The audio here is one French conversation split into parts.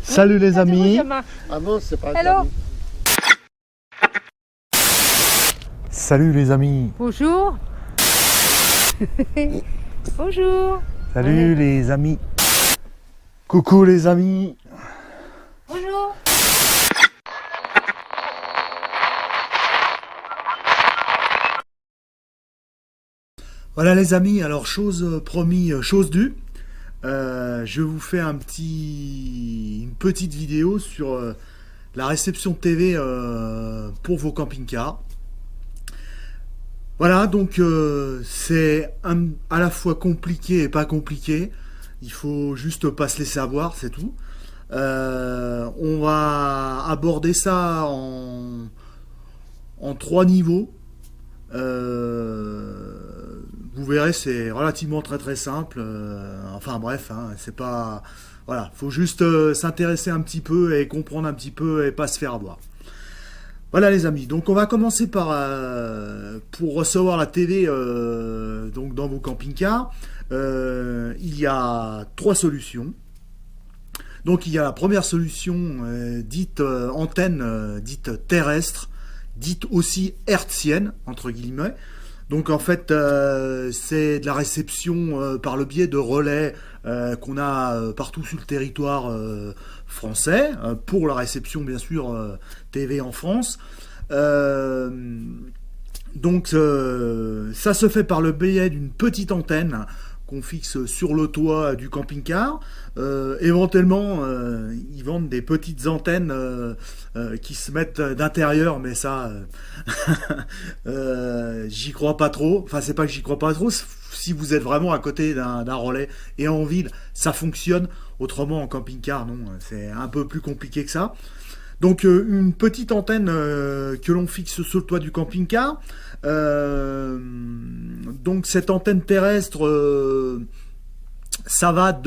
Salut les amis. Ah non, c'est pas Hello. amis. Salut les amis. Bonjour. Bonjour. Salut les amis. Coucou les amis. Bonjour. Voilà les amis, alors chose promis, chose due. Je vous fais une petite vidéo sur la réception de TV pour vos camping-cars. Voilà, donc c'est à la fois compliqué et pas compliqué. Il faut juste pas se laisser avoir, c'est tout. On va aborder ça en 3 niveaux. Vous verrez, c'est relativement très simple. Enfin bref, hein, c'est pas. Voilà, faut juste s'intéresser un petit peu et comprendre un petit peu et pas se faire avoir. Voilà les amis, donc on va commencer par pour recevoir la TV donc dans vos camping-cars. Il y a 3 solutions. Donc il y a la première solution dite antenne dite terrestre, dite aussi hertzienne entre guillemets. Donc en fait c'est de la réception par le biais de relais qu'on a partout sur le territoire français, pour la réception bien sûr TV en France. Donc ça se fait par le biais d'une petite antenne qu'on fixe sur le toit du camping-car. Éventuellement, ils vendent des petites antennes qui se mettent d'intérieur, mais ça, j'y crois pas trop. Enfin, c'est pas que j'y crois pas trop. Si vous êtes vraiment à côté d'un relais et en ville, ça fonctionne. Autrement, en camping-car, non, c'est un peu plus compliqué que ça. Donc une petite antenne que l'on fixe sur le toit du camping-car. Donc cette antenne terrestre, ça va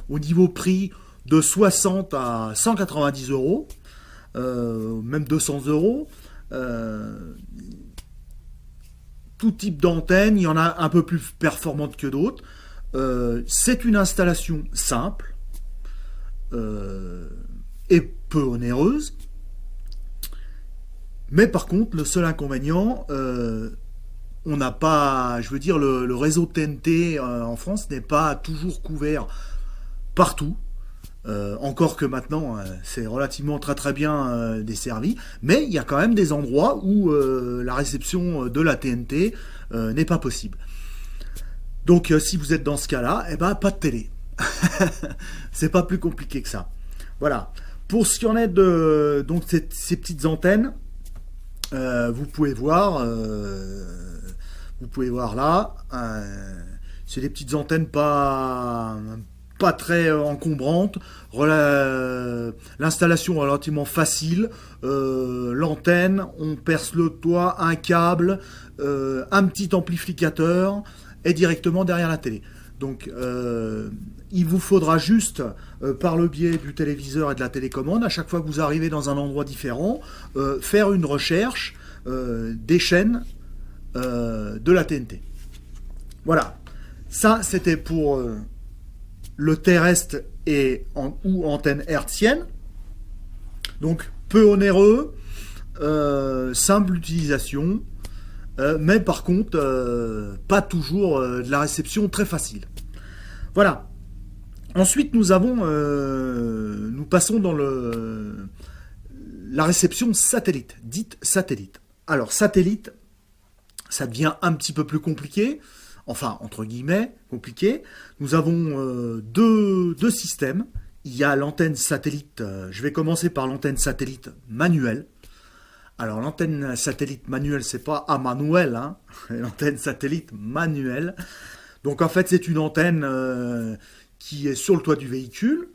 au niveau prix de 60 à 190 euros, même 200 euros. Tout type d'antenne, il y en a un peu plus performantes que d'autres. C'est une installation simple et peu onéreuse. Mais par contre, le seul inconvénient, on n'a pas, je veux dire, le réseau TNT en France n'est pas toujours couvert partout. Encore que maintenant, c'est relativement très bien desservi. Mais il y a quand même des endroits où la réception de la TNT n'est pas possible. Donc si vous êtes dans ce cas-là, eh ben, pas de télé. C'est pas plus compliqué que ça. Voilà. Pour ce qui en est de donc ces petites antennes, vous pouvez voir là, c'est des petites antennes pas très encombrantes. L'installation est relativement facile. L'antenne, on perce le toit, un câble, un petit amplificateur et directement derrière la télé. Donc il vous faudra juste, par le biais du téléviseur et de la télécommande, à chaque fois que vous arrivez dans un endroit différent, faire une recherche des chaînes de la TNT. Voilà. Ça, c'était pour le terrestre ou antenne hertzienne. Donc, peu onéreux, simple utilisation, mais par contre, pas toujours de la réception très facile. Voilà. Ensuite, nous passons dans la réception satellite, dite satellite. Alors, satellite, ça devient un petit peu plus compliqué, enfin, entre guillemets, compliqué. Nous avons deux systèmes. Il y a l'antenne satellite, je vais commencer par l'antenne satellite manuelle. Alors, l'antenne satellite manuelle, c'est pas à manuel, hein, l'antenne satellite manuelle. Donc, en fait, c'est une antenne qui est sur le toit du véhicule,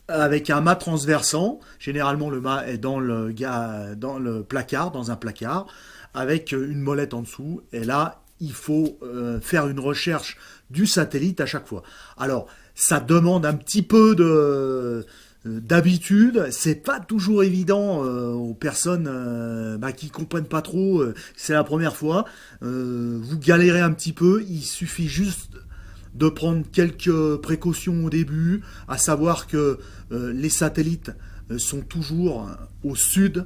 avec un mât transversant. Généralement, le mât est dans le placard, dans un placard, avec une molette en dessous. Et là, il faut faire une recherche du satellite à chaque fois. Alors, ça demande un petit peu d'habitude. C'est pas toujours évident aux personnes qui comprennent pas trop. C'est la première fois. Vous galérez un petit peu. Il suffit juste de prendre quelques précautions au début, à savoir que les satellites sont toujours au sud,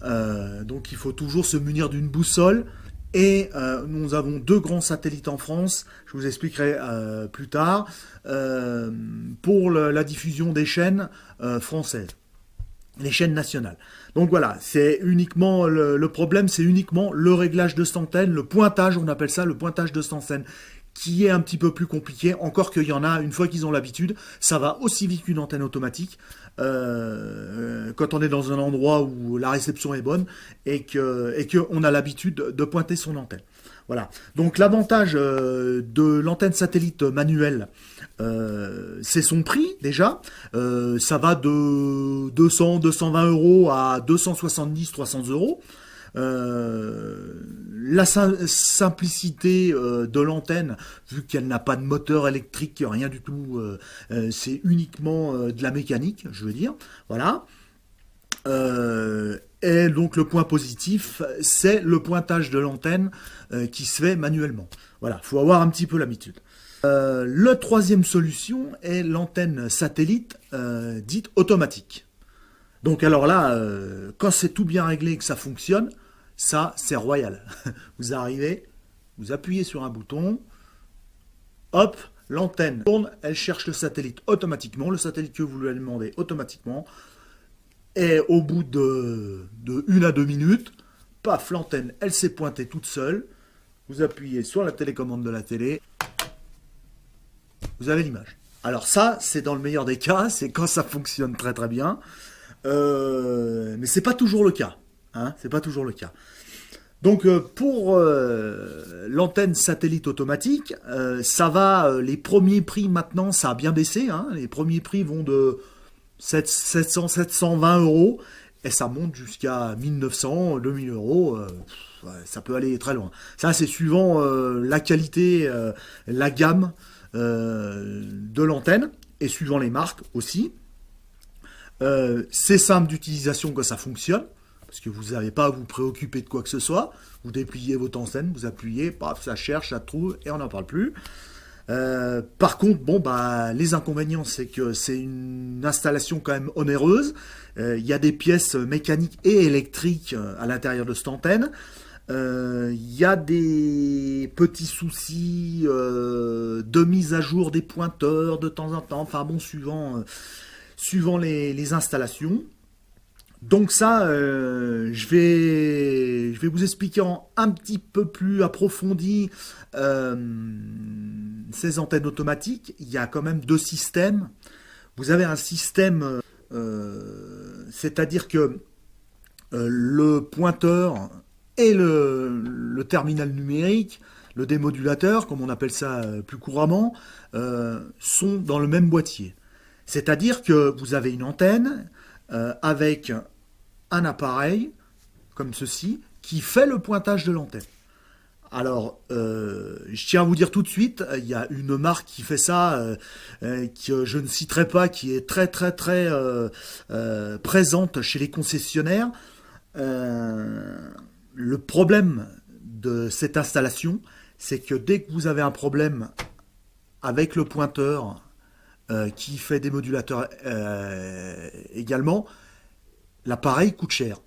donc il faut toujours se munir d'une boussole. Et nous avons 2 grands satellites en France, je vous expliquerai plus tard, pour la diffusion des chaînes françaises, les chaînes nationales. Donc voilà, c'est uniquement le problème, c'est uniquement le réglage de cette antenne, le pointage, on appelle ça le pointage de cette antenne, qui est un petit peu plus compliqué, encore qu'il y en a, une fois qu'ils ont l'habitude, ça va aussi vite qu'une antenne automatique, quand on est dans un endroit où la réception est bonne et qu'on a l'habitude de pointer son antenne. Voilà. Donc l'avantage de l'antenne satellite manuelle, c'est son prix déjà. Ça va de 200, 220 euros à 270, 300 euros. La simplicité de l'antenne, vu qu'elle n'a pas de moteur électrique, rien du tout, c'est uniquement de la mécanique, je veux dire. Voilà. Et donc le point positif, c'est le pointage de l'antenne qui se fait manuellement. Voilà, il faut avoir un petit peu l'habitude. La troisième solution est l'antenne satellite dite automatique. Donc alors là, quand c'est tout bien réglé et que ça fonctionne, ça c'est royal. Vous arrivez, vous appuyez sur un bouton, hop, l'antenne tourne, elle cherche le satellite automatiquement, le satellite que vous lui avez demandé automatiquement, et au bout de 1 à 2 minutes, paf, l'antenne, elle s'est pointée toute seule, vous appuyez sur la télécommande de la télé, vous avez l'image. Alors ça, c'est dans le meilleur des cas, c'est quand ça fonctionne très très bien, mais c'est pas toujours le cas. Hein, c'est pas toujours le cas. Donc pour l'antenne satellite automatique, ça va, les premiers prix maintenant, ça a bien baissé. Hein, les premiers prix vont de 700, 720 euros et ça monte jusqu'à 1900, 2000 euros. Ouais, ça peut aller très loin. Ça, c'est suivant la qualité, la gamme de l'antenne et suivant les marques aussi. C'est simple d'utilisation quand ça fonctionne. Parce que vous n'avez pas à vous préoccuper de quoi que ce soit. Vous dépliez votre antenne, vous appuyez, paf, ça cherche, ça trouve, et on n'en parle plus. Par contre, bon, bah, les inconvénients, c'est que c'est une installation quand même onéreuse. Il y a des pièces mécaniques et électriques à l'intérieur de cette antenne. Il y a des petits soucis de mise à jour des pointeurs de temps en temps. Enfin bon, suivant les installations. Donc ça, je vais vous expliquer un petit peu plus approfondi ces antennes automatiques. Il y a quand même 2 systèmes. Vous avez un système, c'est-à-dire que le pointeur et le terminal numérique, le démodulateur, comme on appelle ça plus couramment, sont dans le même boîtier. C'est-à-dire que vous avez une antenne avec un appareil, comme ceci, qui fait le pointage de l'antenne. Alors, je tiens à vous dire tout de suite, il y a une marque qui fait ça, que je ne citerai pas, qui est très très très présente chez les concessionnaires. Le problème de cette installation, c'est que dès que vous avez un problème avec le pointeur, qui fait des modulateurs également, l'appareil coûte cher.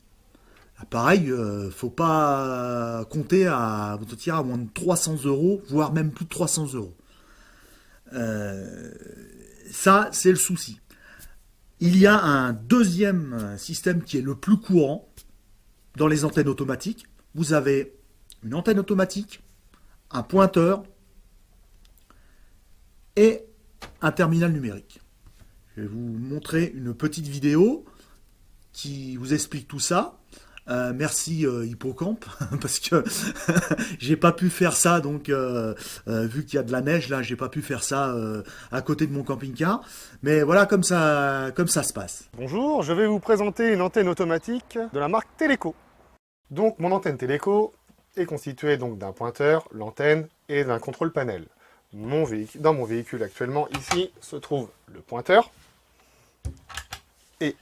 L'appareil, faut pas compter à moins de 300 euros, voire même plus de 300 euros. Ça, c'est le souci. Il y a un deuxième système qui est le plus courant dans les antennes automatiques. Vous avez une antenne automatique, un pointeur et un terminal numérique. Je vais vous montrer une petite vidéo qui vous explique tout ça. Merci Hippocampe, parce que j'ai pas pu faire ça, donc vu qu'il y a de la neige là, j'ai pas pu faire ça à côté de mon camping-car. Mais voilà comme ça se passe. Bonjour, je vais vous présenter une antenne automatique de la marque Teleco. Donc mon antenne Teleco est constituée donc d'un pointeur, l'antenne et d'un contrôle panel. Dans mon véhicule actuellement, ici, se trouve le pointeur. Et,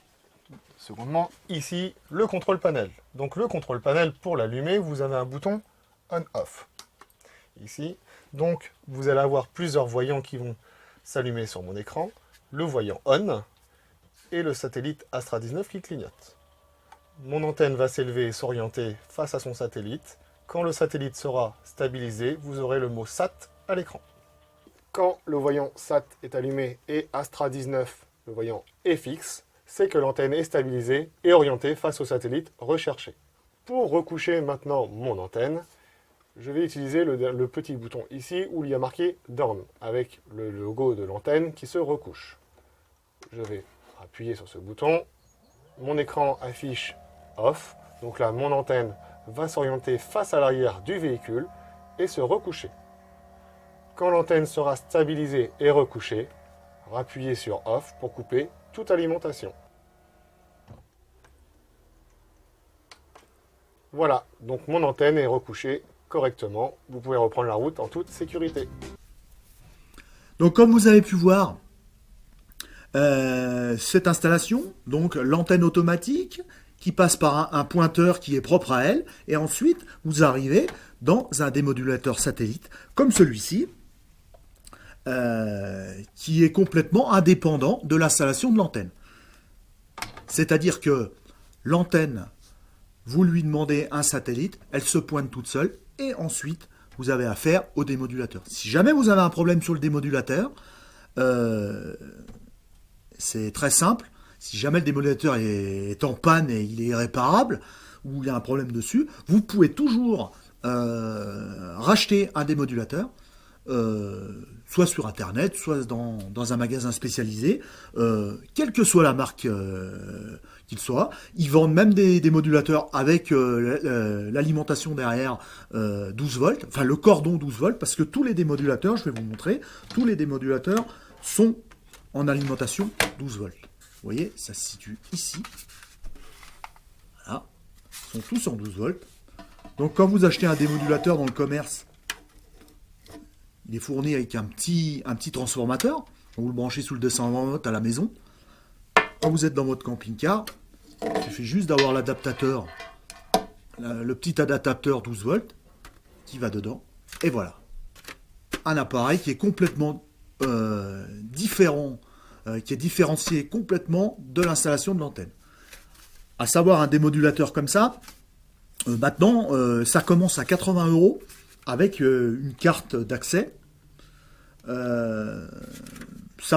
secondement, ici, le contrôle panel. Donc le contrôle panel, pour l'allumer, vous avez un bouton on-off. ici. Donc, vous allez avoir plusieurs voyants qui vont s'allumer sur mon écran. Le voyant ON et le satellite Astra 19 qui clignote. Mon antenne va s'élever et s'orienter face à son satellite. Quand le satellite sera stabilisé, vous aurez le mot SAT à l'écran. Quand le voyant SAT est allumé et Astra 19, le voyant est fixe, c'est que l'antenne est stabilisée et orientée face au satellite recherché. Pour recoucher maintenant mon antenne, je vais utiliser le petit bouton ici où il y a marqué Down, avec le logo de l'antenne qui se recouche. Je vais appuyer sur ce bouton. Mon écran affiche Off. Donc là, mon antenne va s'orienter face à l'arrière du véhicule et se recoucher. Quand l'antenne sera stabilisée et recouchée, appuyez sur Off pour couper toute alimentation. Voilà, donc mon antenne est recouchée correctement. Vous pouvez reprendre la route en toute sécurité. Donc comme vous avez pu voir, cette installation, donc l'antenne automatique qui passe par un pointeur qui est propre à elle, et ensuite vous arrivez dans un démodulateur satellite comme celui-ci, qui est complètement indépendant de l'installation de l'antenne. C'est-à-dire que l'antenne, vous lui demandez un satellite, elle se pointe toute seule, et ensuite vous avez affaire au démodulateur. Si jamais vous avez un problème sur le démodulateur, c'est très simple. Si jamais le démodulateur est en panne et il est irréparable, ou il y a un problème dessus, vous pouvez toujours racheter un démodulateur, soit sur Internet, soit dans un magasin spécialisé, quelle que soit la marque qu'il soit. Ils vendent même des modulateurs avec l'alimentation derrière 12 volts, enfin le cordon 12 volts, parce que tous les démodulateurs, je vais vous montrer, tous les démodulateurs sont en alimentation 12 volts. Vous voyez, ça se situe ici. Voilà, ils sont tous en 12 volts. Donc quand vous achetez un démodulateur dans le commerce, il est fourni avec un petit transformateur. Vous le branchez sous le 220 volts à la maison. Quand vous êtes dans votre camping-car, il suffit juste d'avoir l'adaptateur, le petit adaptateur 12 volts qui va dedans. Et voilà. Un appareil qui est complètement différent, qui est différencié complètement de l'installation de l'antenne. À savoir, un démodulateur comme ça, maintenant, ça commence à 80 € avec une carte d'accès. Ça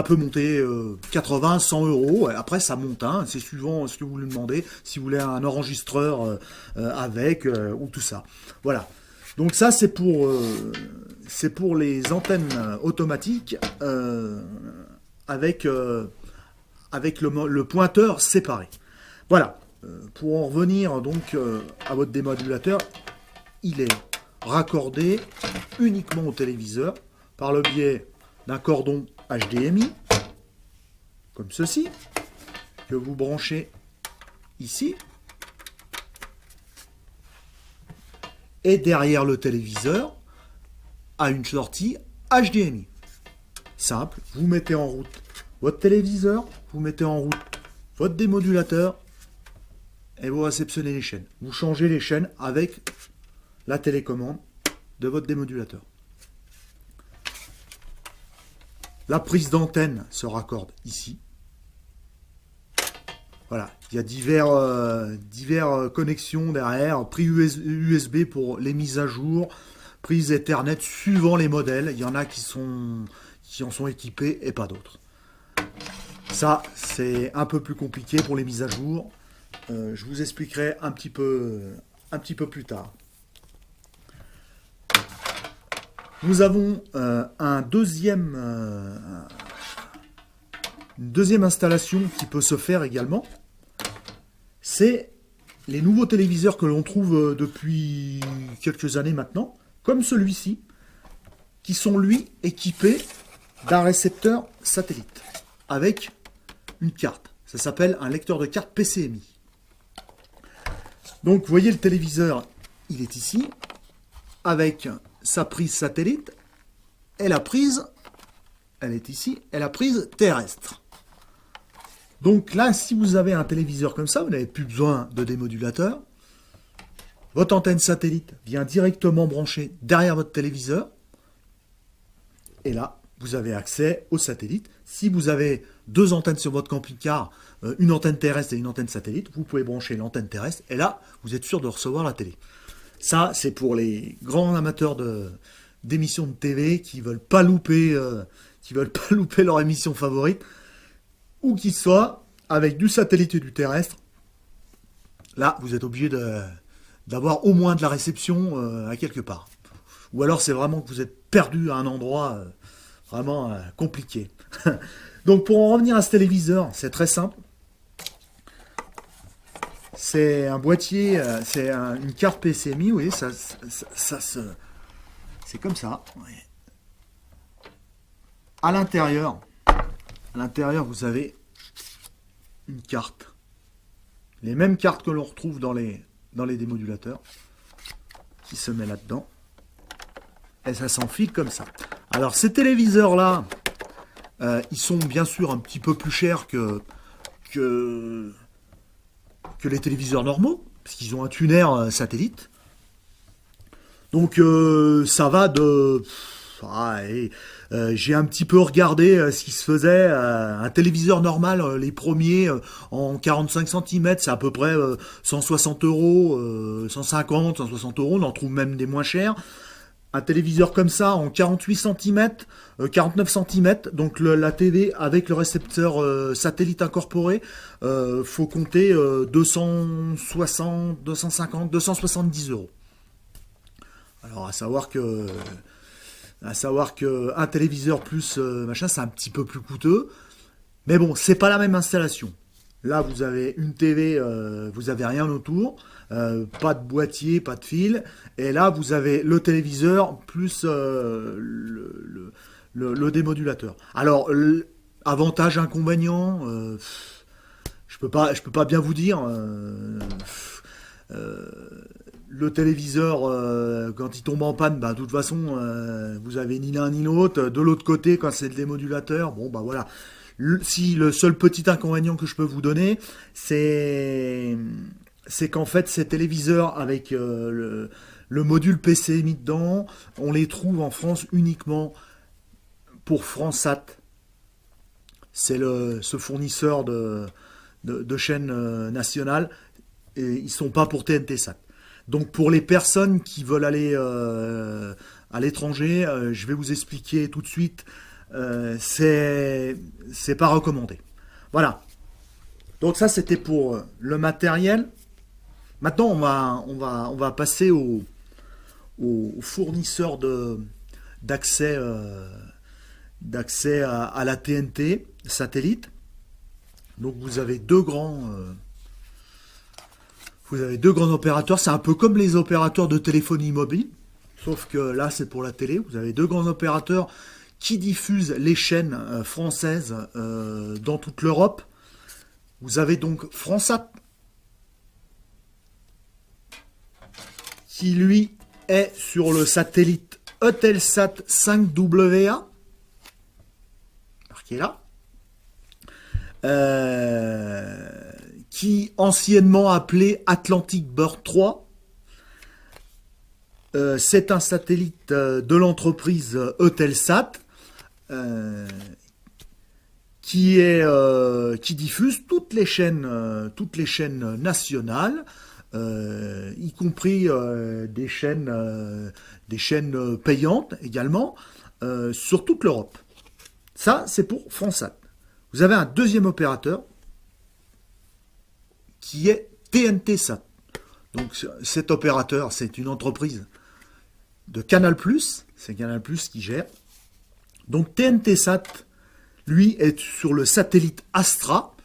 peut monter 80, 100 €. Après, ça monte. Hein, c'est suivant ce que vous lui demandez. Si vous voulez un enregistreur avec ou tout ça. Voilà. Donc ça, c'est pour les antennes automatiques avec le pointeur séparé. Voilà. Pour en revenir donc à votre démodulateur, il est raccordé uniquement au téléviseur par le biais d'un cordon HDMI, comme ceci, que vous branchez ici. Et derrière le téléviseur, à une sortie HDMI. Simple, vous mettez en route votre téléviseur, vous mettez en route votre démodulateur, et vous réceptionnez les chaînes. Vous changez les chaînes avec la télécommande de votre démodulateur. La prise d'antenne se raccorde ici. Voilà, il y a divers connexions derrière, prise USB pour les mises à jour, prise Ethernet suivant les modèles. Il y en a qui en sont équipés et pas d'autres. Ça, c'est un peu plus compliqué pour les mises à jour. Je vous expliquerai un petit peu plus tard. Nous avons une deuxième installation qui peut se faire également. C'est les nouveaux téléviseurs que l'on trouve depuis quelques années maintenant, comme celui-ci, qui sont lui équipés d'un récepteur satellite avec une carte. Ça s'appelle un lecteur de carte PCMI. Donc, vous voyez le téléviseur, il est ici, avec sa prise satellite, et la prise, elle est ici, et la prise terrestre. Donc là, si vous avez un téléviseur comme ça, vous n'avez plus besoin de démodulateur. votre antenne satellite vient directement brancher derrière votre téléviseur. Et là, vous avez accès au satellite. Si vous avez deux antennes sur votre camping-car, une antenne terrestre et une antenne satellite, vous pouvez brancher l'antenne terrestre. Et là, vous êtes sûr de recevoir la télé. Ça, c'est pour les grands amateurs d'émissions de TV qui veulent pas louper leur émission favorite, où qu'ils soient, avec du satellite et du terrestre. Là, vous êtes obligé d'avoir au moins de la réception à quelque part. Ou alors, c'est vraiment que vous êtes perdu à un endroit vraiment compliqué. Donc, pour en revenir à ce téléviseur, c'est très simple. C'est un boîtier, c'est une carte PCMI, vous voyez, c'est comme ça. À l'intérieur, vous avez une carte. Les mêmes cartes que l'on retrouve dans les démodulateurs, qui se met là-dedans. Et ça s'enfile comme ça. Alors, ces téléviseurs-là, ils sont bien sûr un petit peu plus chers que les téléviseurs normaux, parce qu'ils ont un tuner satellite. Donc ça va de... j'ai un petit peu regardé ce qui se faisait. Un téléviseur normal, les premiers en 45 cm, c'est à peu près 160 euros, 150, 160 euros, on en trouve même des moins chers. Un téléviseur comme ça en 48 cm, 49 cm, donc la TV avec le récepteur satellite incorporé, faut compter 260, 250, 270 euros. Alors à savoir que un téléviseur plus machin, c'est un petit peu plus coûteux, mais bon, c'est pas la même installation. Là, vous avez une TV, vous avez rien autour, pas de boîtier, pas de fil. Et là, vous avez le téléviseur plus le démodulateur. Alors, avantage, inconvénient, je peux pas bien vous dire. Le téléviseur, quand il tombe en panne, de toute façon, vous avez ni l'un ni l'autre. De l'autre côté, quand c'est le démodulateur, bon, voilà. Si le seul petit inconvénient que je peux vous donner, c'est qu'en fait, ces téléviseurs avec le module PCMI dedans, on les trouve en France uniquement pour FranceSat. C'est ce fournisseur de chaînes nationales, et ils sont pas pour TNT-SAT. Donc pour les personnes qui veulent aller à l'étranger, je vais vous expliquer tout de suite. C'est pas recommandé. Voilà. Donc ça c'était pour le matériel. Maintenant on va passer au fournisseur d'accès à la TNT satellite. Donc vous avez deux grands opérateurs. C'est un peu comme les opérateurs de téléphonie mobile, sauf que là c'est pour la télé. Vous avez deux grands opérateurs qui diffuse les chaînes françaises dans toute l'Europe. Vous avez donc FranceSat, qui lui est sur le satellite Eutelsat 5WA, marqué là, qui anciennement appelé Atlantic Bird 3. C'est un satellite de l'entreprise Eutelsat, qui diffuse toutes les chaînes nationales, y compris des chaînes payantes également, sur toute l'Europe. Ça, c'est pour FranceSat. Vous avez un deuxième opérateur qui est TNT-SAT. Donc cet opérateur, c'est une entreprise de Canal+, c'est Canal+ qui gère. Donc TNT-SAT, lui, est sur le satellite Astra,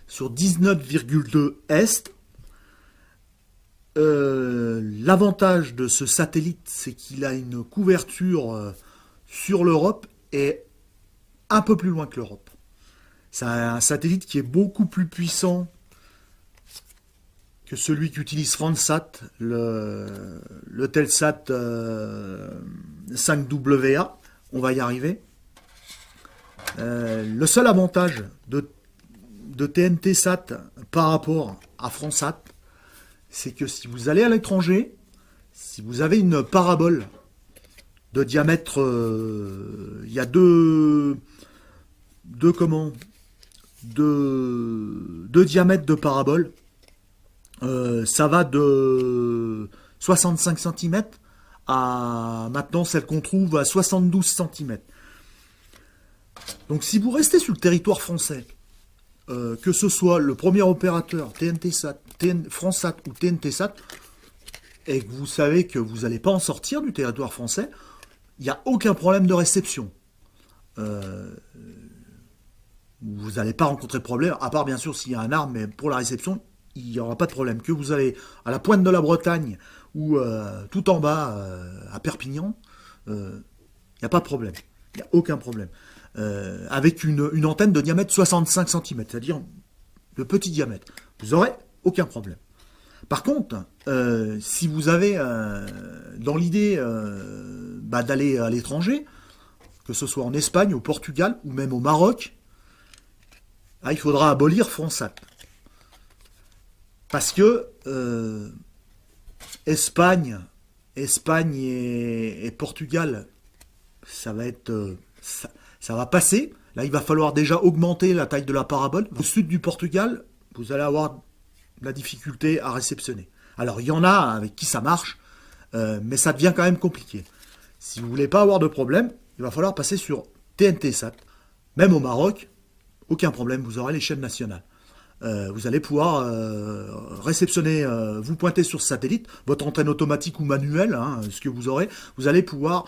sur 19,2 Est. L'avantage de ce satellite, c'est qu'il a une couverture sur l'Europe et un peu plus loin que l'Europe. C'est un satellite qui est beaucoup plus puissant que celui qu'utilise FranceSat, le Telsat 5WA. On va y arriver. Le seul avantage de TNT-SAT par rapport à FranceSat, c'est que si vous allez à l'étranger, si vous avez une parabole de diamètre, il y a deux diamètres de parabole. Ça va de 65 cm à maintenant celle qu'on trouve à 72 cm. Donc si vous restez sur le territoire français, que ce soit le premier opérateur TNT-SAT, FranceSat ou TNT-SAT, et que vous savez que vous n'allez pas en sortir du territoire français, il n'y a aucun problème de réception. Vous n'allez pas rencontrer de problème, à part bien sûr s'il y a un arbre, mais pour la réception, il n'y aura pas de problème. Que vous allez à la pointe de la Bretagne ou tout en bas à Perpignan, il n'y a pas de problème. Il n'y a aucun problème. Avec une antenne de diamètre 65 cm, c'est-à-dire de petit diamètre. Vous n'aurez aucun problème. Par contre, si vous avez dans l'idée d'aller à l'étranger, que ce soit en Espagne, au Portugal ou même au Maroc, il faudra abolir FranceSat. Parce que Espagne et Portugal, ça va être... ça va passer. Là, il va falloir déjà augmenter la taille de la parabole. Au sud du Portugal, vous allez avoir de la difficulté à réceptionner. Alors, il y en a avec qui ça marche, mais ça devient quand même compliqué. Si vous ne voulez pas avoir de problème, il va falloir passer sur TNT-SAT. Même au Maroc, aucun problème, vous aurez les chaînes nationales. Vous allez pouvoir réceptionner, vous pointez sur ce satellite, votre antenne automatique ou manuelle, ce que vous aurez, vous allez pouvoir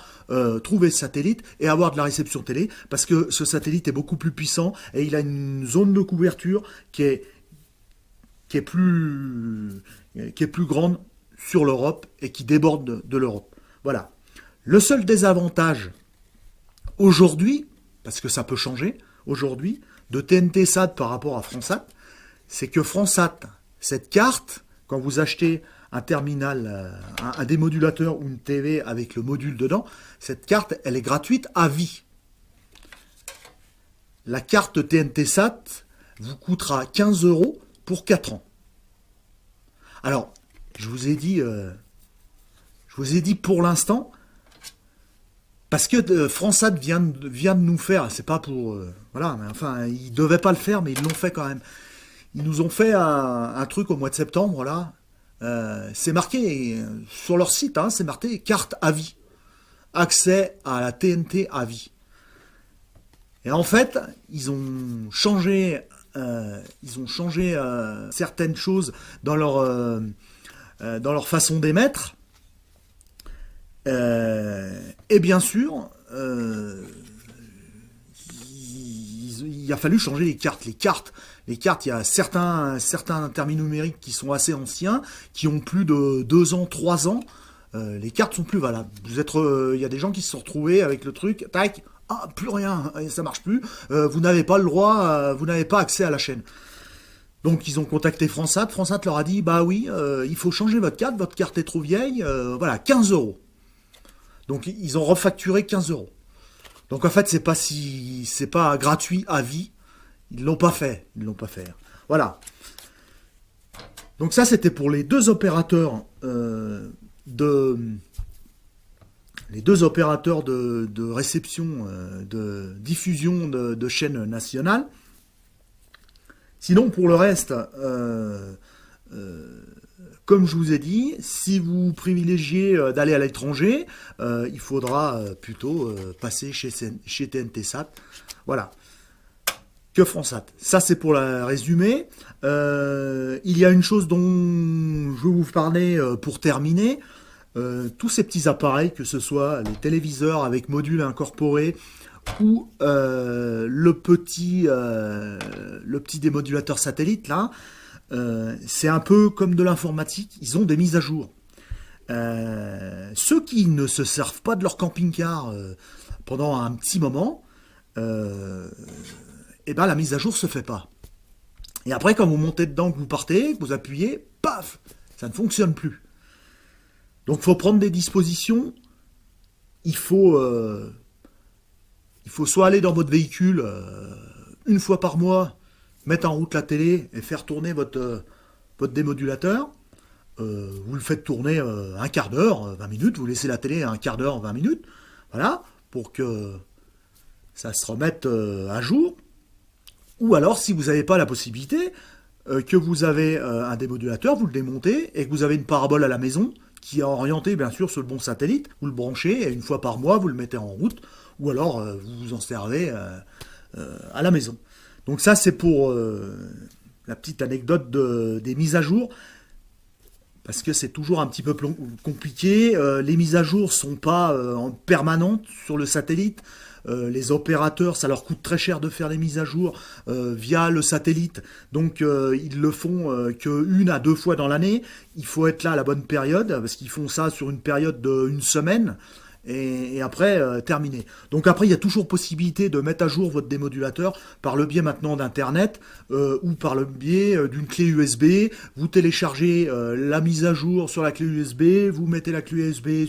trouver ce satellite et avoir de la réception télé, parce que ce satellite est beaucoup plus puissant et il a une zone de couverture qui est plus grande sur l'Europe et qui déborde de l'Europe. Voilà. Le seul désavantage aujourd'hui, parce que ça peut changer, aujourd'hui, de TNT-SAT par rapport à FranceSat, c'est que FranceSat, cette carte, quand vous achetez un terminal, un démodulateur ou une TV avec le module dedans, cette carte, elle est gratuite à vie. La carte TNT-SAT vous coûtera 15 € pour 4 ans. Alors, je vous ai dit pour l'instant, parce que FranceSat vient de nous faire, c'est pas pour... voilà, mais enfin, ils devaient pas le faire, mais ils l'ont fait quand même. Ils nous ont fait un truc au mois de septembre, là. C'est marqué sur leur site, c'est marqué carte à vie. Accès à la TNT à vie. Et en fait, ils ont changé certaines choses dans leur façon d'émettre. Et bien sûr, il a fallu changer les cartes. Les cartes, il y a certains terminaux numériques qui sont assez anciens, qui ont plus de 2 ans, 3 ans. Les cartes sont plus valables. Il y a des gens qui se sont retrouvés avec le truc, tac, plus rien, ça marche plus. Vous n'avez pas le droit, vous n'avez pas accès à la chaîne. Donc ils ont contacté FranceSat. FranceSat leur a dit, bah oui, il faut changer votre carte est trop vieille. Voilà, 15 €. Donc ils ont refacturé 15 €. Donc en fait, c'est pas gratuit à vie. Ils l'ont pas fait. Voilà. Donc ça, c'était pour les deux opérateurs de réception, de diffusion de chaînes nationales. Sinon, pour le reste, comme je vous ai dit, si vous privilégiez d'aller à l'étranger, il faudra plutôt passer chez TNT-SAT. Voilà. Que FranceSat. Ça, c'est pour la résumer. Il y a une chose dont je vais vous parler pour terminer. Tous ces petits appareils, que ce soit les téléviseurs avec module incorporé ou le petit démodulateur satellite, là, c'est un peu comme de l'informatique. Ils ont des mises à jour. Ceux qui ne se servent pas de leur camping-car pendant un petit moment, la mise à jour se fait pas. Et après, quand vous montez dedans, que vous partez, que vous appuyez, paf, ça ne fonctionne plus. Donc, il faut prendre des dispositions. Il faut soit aller dans votre véhicule une fois par mois, mettre en route la télé et faire tourner votre démodulateur. vous le faites tourner un quart d'heure, 20 minutes, vous laissez la télé un quart d'heure, 20 minutes, voilà, pour que ça se remette à jour. Ou alors, si vous n'avez pas la possibilité, que vous avez un démodulateur, vous le démontez, et que vous avez une parabole à la maison, qui est orientée bien sûr sur le bon satellite, vous le branchez, et une fois par mois, vous le mettez en route, ou alors vous vous en servez à la maison. Donc ça, c'est pour la petite anecdote des mises à jour, parce que c'est toujours un petit peu compliqué. Les mises à jour sont pas en permanente sur le satellite. Les opérateurs, ça leur coûte très cher de faire des mises à jour via le satellite. Donc ils le font qu'une à deux fois dans l'année. Il faut être là à la bonne période, parce qu'ils font ça sur une période d'une semaine. Et après, terminé. Donc après, il y a toujours possibilité de mettre à jour votre démodulateur par le biais maintenant d'Internet ou par le biais d'une clé USB. Vous téléchargez la mise à jour sur la clé USB, vous mettez la clé USB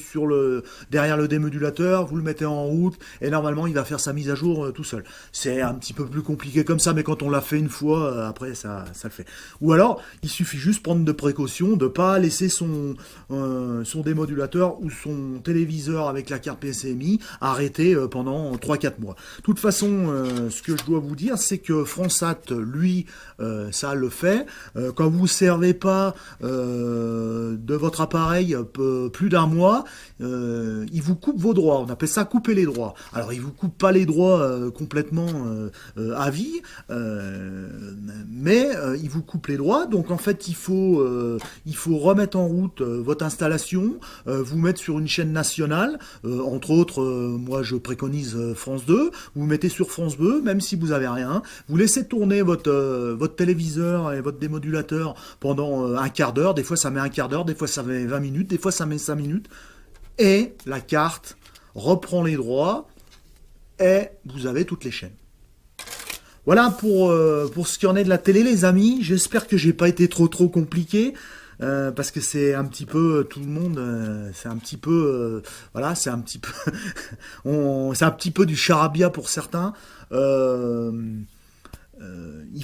derrière le démodulateur, vous le mettez en route, et normalement, il va faire sa mise à jour tout seul. C'est un petit peu plus compliqué comme ça, mais quand on l'a fait une fois, après, ça le fait. Ou alors, il suffit juste prendre de précautions, de pas laisser son démodulateur ou son téléviseur avec la carte PCMI arrêtée pendant 3-4 mois. De toute façon, ce que je dois vous dire, c'est que Fransat, lui, ça le fait. Quand vous ne servez pas de votre appareil plus d'un mois, il vous coupe vos droits. On appelle ça couper les droits. Alors, il vous coupe pas les droits complètement à vie, mais il vous coupe les droits. Donc, en fait, il faut remettre en route votre installation, vous mettre sur une chaîne nationale. Entre autres, moi je préconise France 2, vous mettez sur France 2, même si vous avez rien, vous laissez tourner votre téléviseur et votre démodulateur pendant un quart d'heure, des fois ça met un quart d'heure, des fois ça met 20 minutes, des fois ça met 5 minutes, et la carte reprend les droits, et vous avez toutes les chaînes. Voilà pour ce qui en est de la télé, les amis. J'espère que j'ai pas été trop compliqué. Parce que c'est un petit peu tout le monde, c'est un petit peu, voilà, c'est un petit peu, c'est un petit peu du charabia pour certains. Il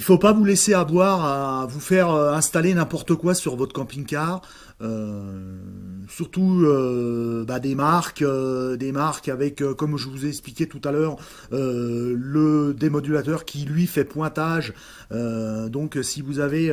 faut pas vous laisser avoir à vous faire installer n'importe quoi sur votre camping-car. Surtout des marques avec, comme je vous ai expliqué tout à l'heure, le démodulateur qui lui fait pointage. Donc si vous avez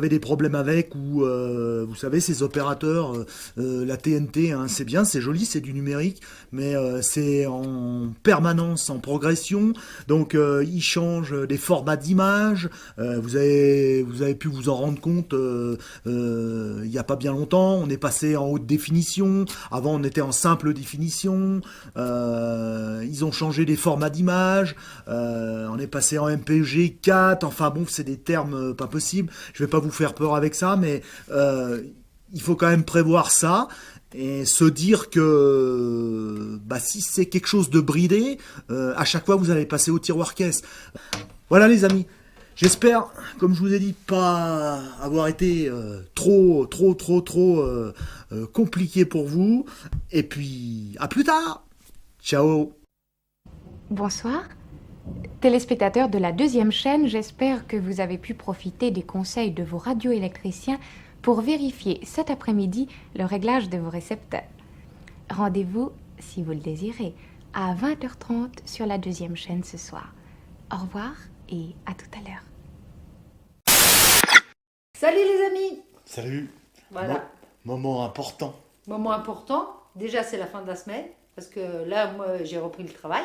des problèmes avec, ou vous savez, ces opérateurs, la TNT, hein, c'est bien, c'est joli, c'est du numérique, mais c'est en permanence, en progression. Donc ils changent des formats d'images. Vous avez pu vous en rendre compte il n'y a pas bien longtemps. On est passé en haute définition. Avant, on était en simple définition. Ils ont changé des formats d'images. On est passé en MPG 4. Enfin bon, c'est des termes pas possibles. Je vais pas vous faire peur avec ça, mais il faut quand même prévoir ça. Et se dire que si c'est quelque chose de bridé, à chaque fois vous allez passer au tiroir caisse. Voilà les amis, j'espère, comme je vous ai dit, pas avoir été trop compliqué pour vous. Et puis à plus tard. Ciao. Bonsoir. Téléspectateurs de la deuxième chaîne, j'espère que vous avez pu profiter des conseils de vos radioélectriciens pour vérifier cet après-midi le réglage de vos récepteurs. Rendez-vous, si vous le désirez, à 20h30 sur la deuxième chaîne ce soir. Au revoir et à tout à l'heure. Salut les amis! Salut. Voilà. Moment important. Moment important, déjà c'est la fin de la semaine, parce que là, moi, j'ai repris le travail.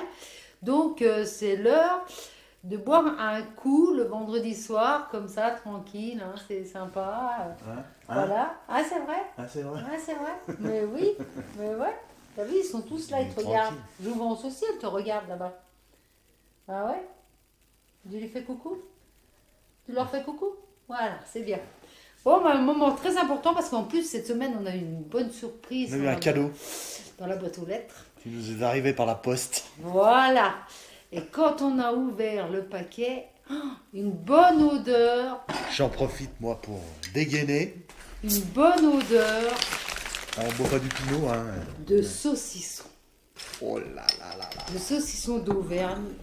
Donc, c'est l'heure de boire un coup le vendredi soir, comme ça, tranquille, hein, c'est sympa. Voilà. Ah, c'est vrai? Ah, c'est vrai. Ah, c'est vrai. Mais oui, mais ouais. T'as vu, ils sont tous là, ils te regardent. Jouvence aussi, elle te regarde là-bas. Ah ouais? Tu lui fais coucou? Tu leur fais coucou? Voilà, c'est bien. Bon, un moment très important, parce qu'en plus, cette semaine, on a eu une bonne surprise. On a eu un cadeau. Dans la boîte aux lettres. Qui nous est arrivé par la poste. Voilà. Et quand on a ouvert le paquet, une bonne odeur. J'en profite, moi, pour dégainer. Une bonne odeur. On boit pas du pinot, hein. De saucisson. Oh là là là là. De saucisson d'Auvergne.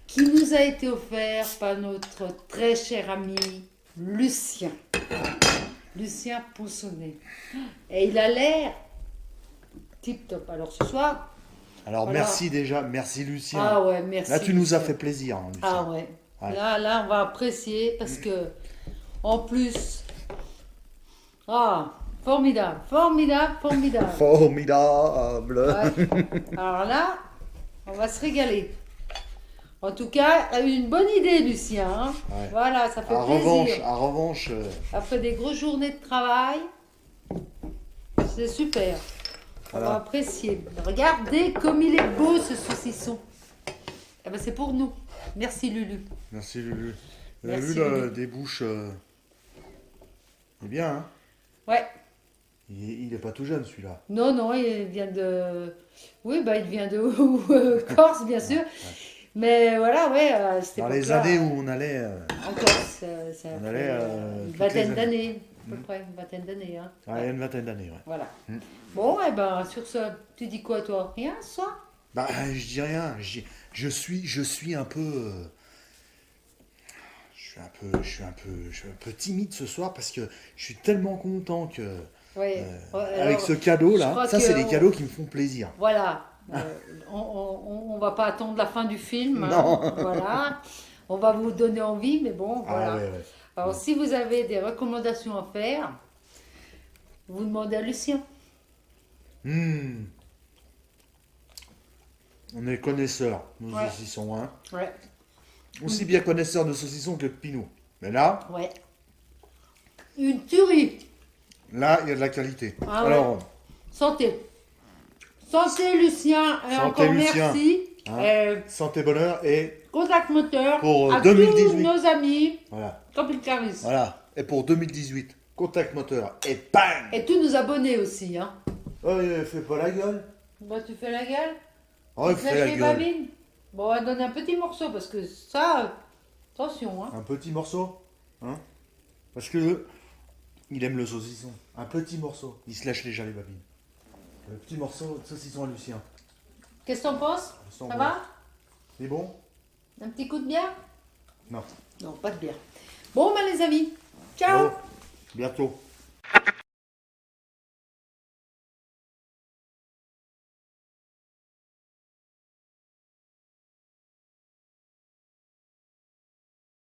Qui nous a été offert par notre très cher ami Lucien. Lucien Poussonnet. Et il a l'air tip top. Alors ce soir. Alors Voilà. merci déjà, merci Lucien. Ah ouais, merci. Là tu nous as Lucien. fait plaisir, hein, Lucien. Ah ouais. Ouais. Là, on va apprécier parce que, en plus, formidable, formidable, formidable. Formidable. Ouais. Alors là, on va se régaler. En tout cas, tu as eu une bonne idée, Lucien. Hein. Ouais. Voilà, ça fait À plaisir. revanche, Après des grosses journées de travail, c'est super. On Voilà. va apprécier. Regardez comme il est beau ce saucisson. Eh ben, c'est pour nous. Merci Lulu. merci Lulu. Vous avez Merci, vu Lulu. des bouches. Il est bien, hein. Ouais. Il est pas tout jeune celui-là. Non, il vient de... Oui, bah, il vient de Corse, bien sûr. Mais voilà, ouais, c'était Dans pas les ça. années où on allait. En Corse, ça On fait, allait, une toutes vingtaine les d'années, à peu près, une vingtaine d'années. Hein. Il y a une vingtaine d'années, ouais. Voilà. Mm. Bon, et ben, sur ce, tu dis quoi, toi? Rien, ce soir? Bah, je dis rien. Je suis un peu. Je suis un peu timide ce soir parce que je suis tellement content que Ouais. avec Alors, ce cadeau je là, crois ça que c'est des on- cadeaux qui me font plaisir. Voilà. On va pas attendre la fin du film. Hein. Non. Voilà. On va vous donner envie, mais bon, voilà. Ah ouais, ouais. Alors, si vous avez des recommandations à faire, vous demandez à Lucien. Hmm. On est connaisseurs de Ouais. saucissons, hein. Ouais. Aussi bien connaisseurs de saucissons que de pinot. Mais là, Ouais. Une tuerie. là, il y a de la qualité. Ah ouais. Alors, Santé. Santé, Lucien. Et Santé, encore Lucien. merci. Hein. Santé bonheur et Contact moteur Pour à 2018. tous nos amis. voilà. Camping Caris. Voilà. Et pour 2018, contact moteur et bang. Et tous nos abonnés aussi. Hein. Oh, il fait pas la gueule. Bah, tu fais la gueule. Oh, il Tu fait lâches la les gueule. babines. Bon, on va donner un petit morceau parce que ça, attention. Hein. Un petit morceau, hein. Parce que il aime le saucisson. Un petit morceau. Il se lâche déjà les babines. Le petit morceau de saucisson à Lucien. Qu'est-ce que t'en penses? Sans Ça bon. va? C'est bon? Un petit coup de bière? Non. Non, pas de bière. Bon, bah les amis, ciao! Oh, bientôt.